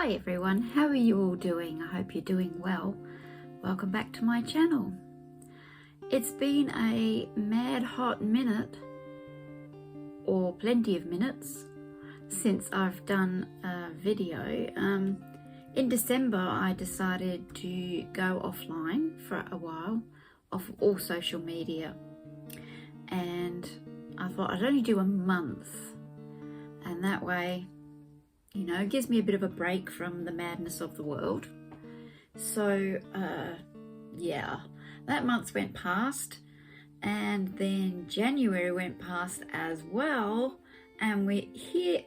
Hi everyone, how are you all doing? I hope you're doing well. Welcome back to my channel. It's been a mad hot minute, or plenty of minutes, since I've done a video. In December I decided to go offline for a while, off all social media, and I thought I'd only do a month, and that way, you know, it gives me a bit of a break from the madness of the world. So yeah, that month went past, and then January went past as well, and we're here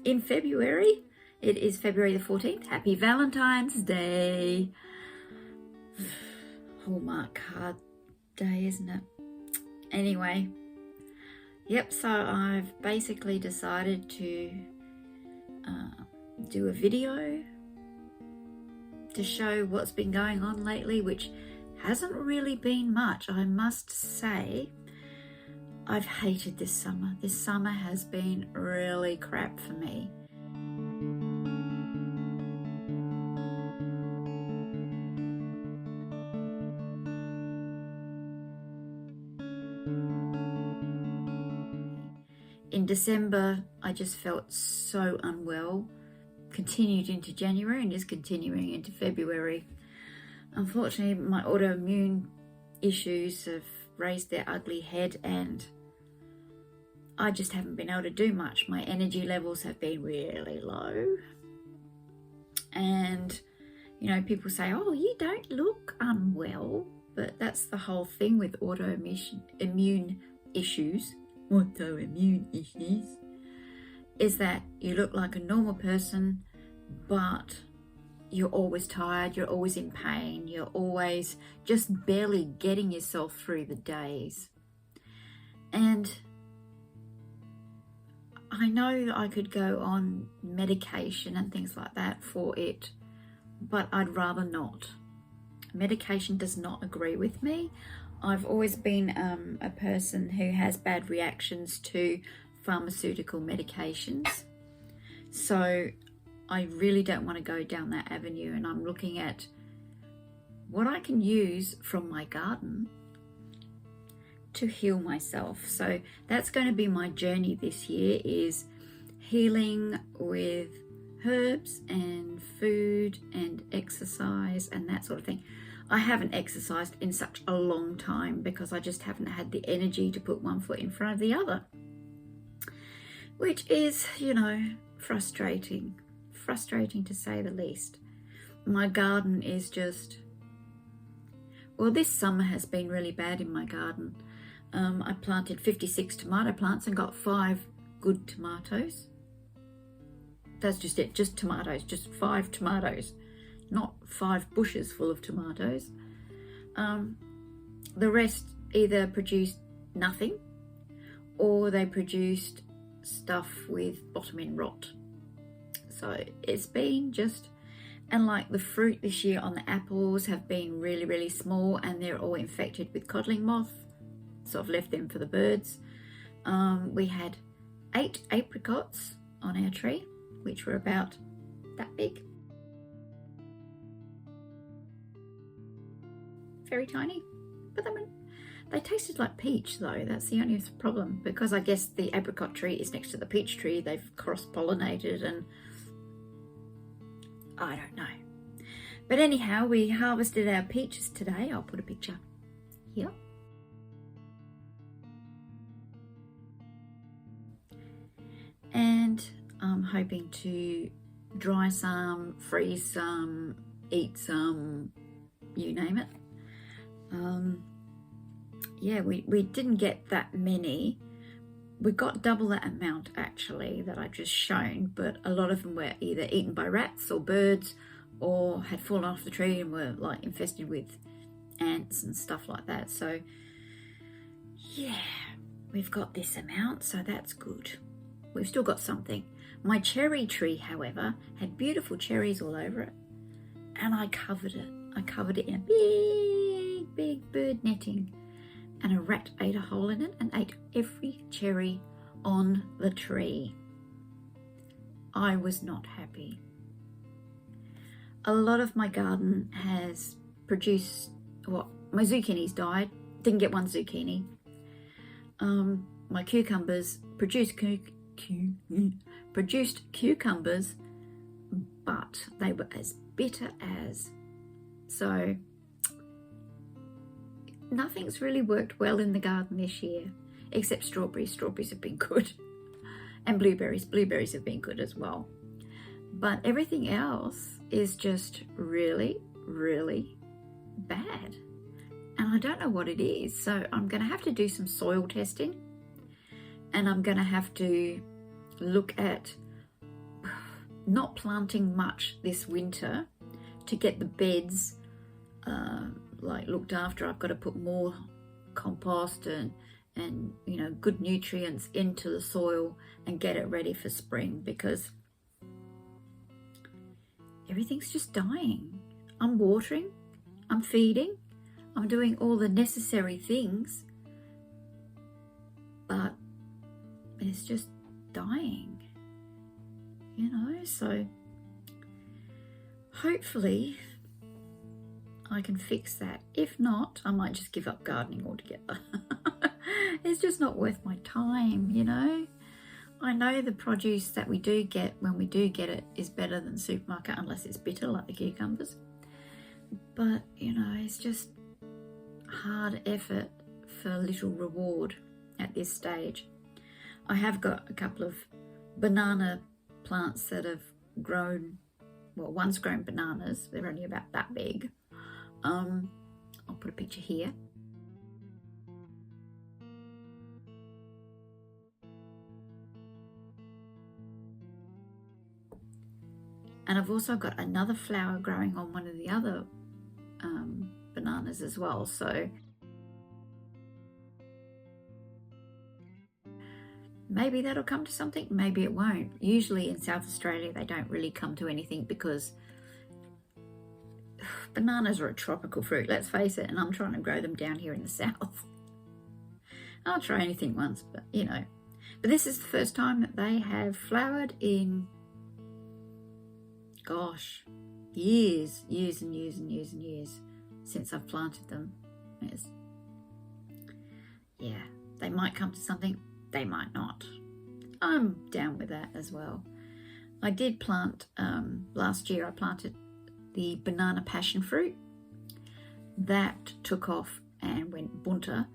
in February. It is February the 14th. Happy Valentine's Day. Hallmark card day, isn't it? Anyway, yep, so I've basically decided to do a video to show what's been going on lately, which hasn't really been much. I must say, I've hated this summer. This summer has been really crap for me. In December, I just felt so unwell, continued into January and is continuing into February. Unfortunately, my autoimmune issues have raised their ugly head, and I just haven't been able to do much. My energy levels have been really low. And, you know, people say, oh, you don't look unwell. But that's the whole thing with autoimmune issues. Autoimmune issues is that you look like a normal person, but you're always tired, you're always in pain, you're always just barely getting yourself through the days. And I know I could go on medication and things like that for it, but I'd rather not. Medication does not agree with me. I've always been a person who has bad reactions to pharmaceutical medications. So I really don't want to go down that avenue, and I'm looking at what I can use from my garden to heal myself. So that's going to be my journey this year, is healing with herbs and food and exercise and that sort of thing. I haven't exercised in such a long time because I just haven't had the energy to put one foot in front of the other, which is, you know, frustrating to say the least. My garden is just, well, this summer has been really bad in my garden. I planted 56 tomato plants and got 5 good tomatoes. That's just it, just tomatoes, just 5 tomatoes. Not 5 bushes full of tomatoes. The rest either produced nothing, or they produced stuff with bottom end rot. So it's been just, and like the fruit this year on the apples have been really, really small, and they're all infected with codling moth. So I've left them for the birds. We had 8 apricots on our tree, which were about that big. Very tiny, but they tasted like peach though. That's the only problem, because I guess the apricot tree is next to the peach tree. They've cross-pollinated, and I don't know. But anyhow, we harvested our peaches today. I'll put a picture here. And I'm hoping to dry some, freeze some, eat some, you name it. Yeah, we didn't get that many. We got double that amount actually that I've just shown, but a lot of them were either eaten by rats or birds, or had fallen off the tree and were like infested with ants and stuff like that. So yeah, we've got this amount, so that's good. We've still got something. My cherry tree, however, had beautiful cherries all over it, and I covered it. I covered it in a big bird netting, and a rat ate a hole in it and ate every cherry on the tree. I was not happy. A lot of my garden has produced, well, my zucchinis died, didn't get one zucchini. My cucumbers produced cucumbers, but they were as bitter as. So nothing's really worked well in the garden this year, except strawberries. Strawberries have been good. And blueberries. Blueberries have been good as well. But everything else is just really, really bad. And I don't know what it is. So I'm going to have to do some soil testing. And I'm going to have to look at not planting much this winter to get the beds like looked after. I've got to put more compost and you know, good nutrients into the soil and get it ready for spring, because everything's just dying. I'm watering, I'm feeding, I'm doing all the necessary things, but it's just dying, you know. So hopefully I can fix that. If not, I might just give up gardening altogether. It's just not worth my time, you know. I know the produce that we do get, when we do get it, is better than supermarket, unless it's bitter like the cucumbers. But, you know, it's just hard effort for little reward at this stage. I have got a couple of banana plants that have grown. Well, one's grown bananas. They're only about that big. I'll put a picture here. And I've also got another flower growing on one of the other bananas as well. So maybe that'll come to something, maybe it won't. Usually in South Australia, they don't really come to anything because bananas are a tropical fruit, let's face it, and I'm trying to grow them down here in the south. I'll try anything once, but you know. But this is the first time that they have flowered in, gosh, years and years since I've planted them. Yeah, they might come to something, they might not. I'm down with that as well. I did plant, last year I planted the banana passion fruit. That took off and went bunter.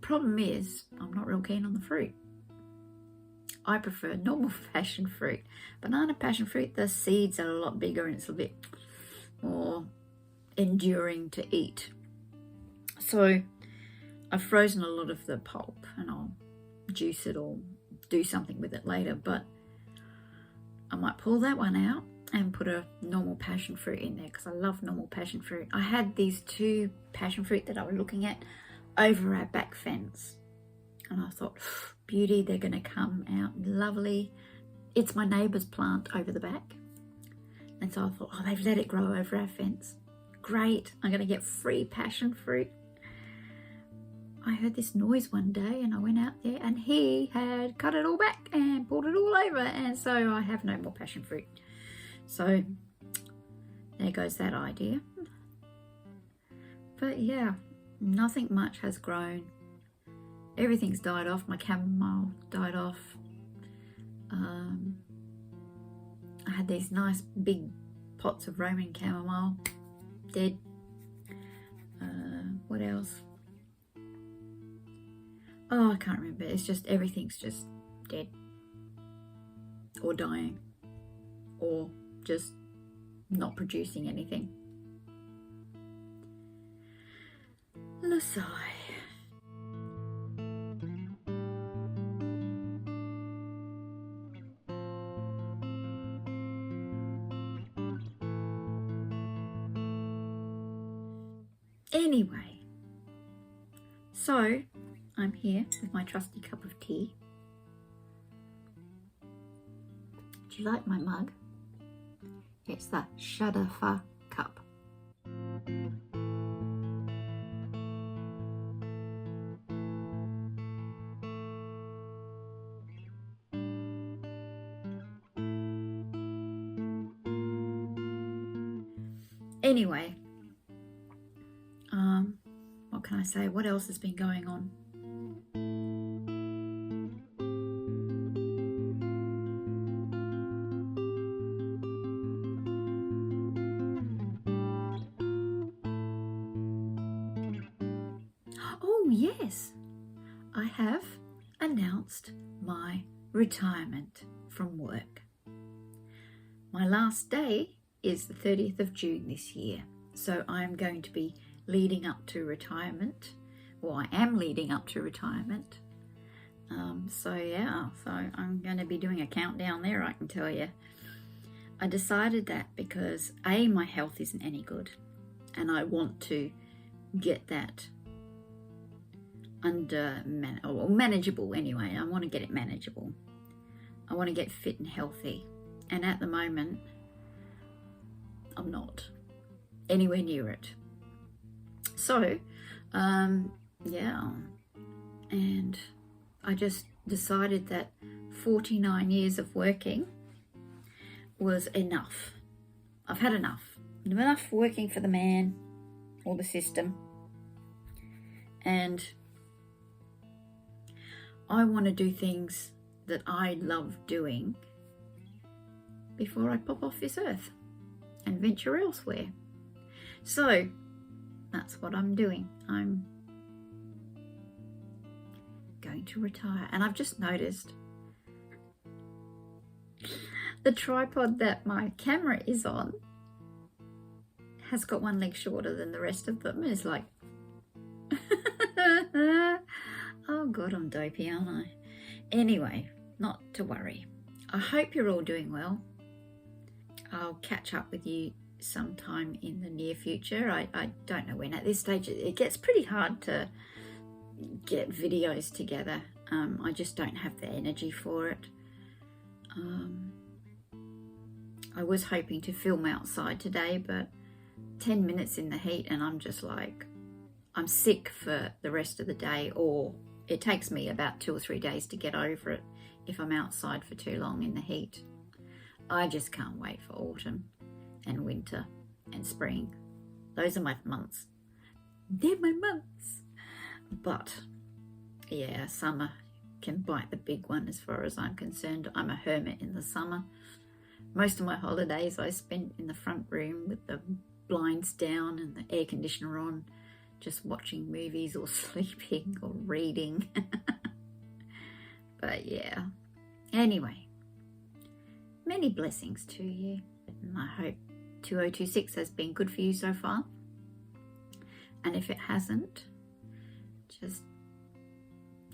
Problem is, I'm not real keen on the fruit. I prefer normal passion fruit. Banana passion fruit, the seeds are a lot bigger and it's a bit more enduring to eat. So I've frozen a lot of the pulp and I'll juice it or do something with it later, but I might pull that one out and put a normal passion fruit in there because I love normal passion fruit. I had these two passion fruit that I was looking at over our back fence, and I thought, beauty, they're going to come out lovely. It's my neighbour's plant over the back, and so I thought, oh, they've let it grow over our fence. Great, I'm going to get free passion fruit. I heard this noise one day and I went out there and he had cut it all back and pulled it all over, and so I have no more passion fruit. So there goes that idea. But yeah, nothing much has grown. Everything's died off. My chamomile died off. I had these nice big pots of Roman chamomile, dead. What else? Oh, I can't remember. It's just everything's just dead or dying or just not producing anything. Lasai. Anyway, so I'm here with my trusty cup of tea. Do you like my mug? It's the Shadafa cup. Anyway, what can I say? What else has been going on? Oh yes, I have announced my retirement from work. My last day is the 30th of June this year, so I'm going to be leading up to retirement, or I am leading up to retirement. So I'm going to be doing a countdown there, I can tell you. I decided that because A, my health isn't any good, and I want to get that manageable anyway. I want to get it manageable. I want to get fit and healthy, and at the moment I'm not anywhere near it. So yeah, and I just decided that 49 years of working was enough. I've had enough working for the man or the system, and I want to do things that I love doing before I pop off this earth and venture elsewhere. So that's what I'm doing. I'm going to retire, and I've just noticed the tripod that my camera is on has got one leg shorter than the rest of them. It's like oh god, I'm dopey, aren't I? Anyway, not to worry. I hope you're all doing well. I'll catch up with you sometime in the near future. I don't know when. At this stage it gets pretty hard to get videos together. I just don't have the energy for it. I was hoping to film outside today, but 10 minutes in the heat and I'm just like, I'm sick for the rest of the day, or it takes me about 2 or 3 days to get over it if I'm outside for too long in the heat. I just can't wait for autumn and winter and spring. Those are my months. They're my months. But yeah, summer can bite the big one as far as I'm concerned. I'm a hermit in the summer. Most of my holidays I spent in the front room with the blinds down and the air conditioner on, just watching movies or sleeping or reading. But yeah, anyway, many blessings to you, and I hope 2026 has been good for you so far. And if it hasn't, just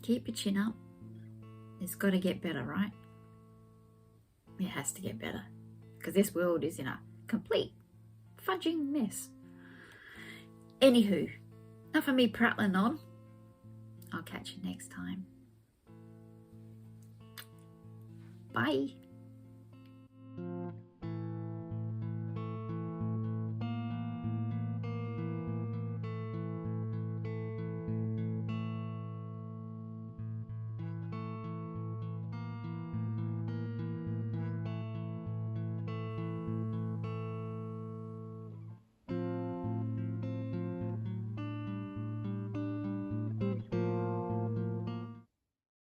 keep your chin up. It's got to get better, right? It has to get better, because this world is in a complete fudging mess. Anywho, enough of me prattling on. I'll catch you next time. Bye.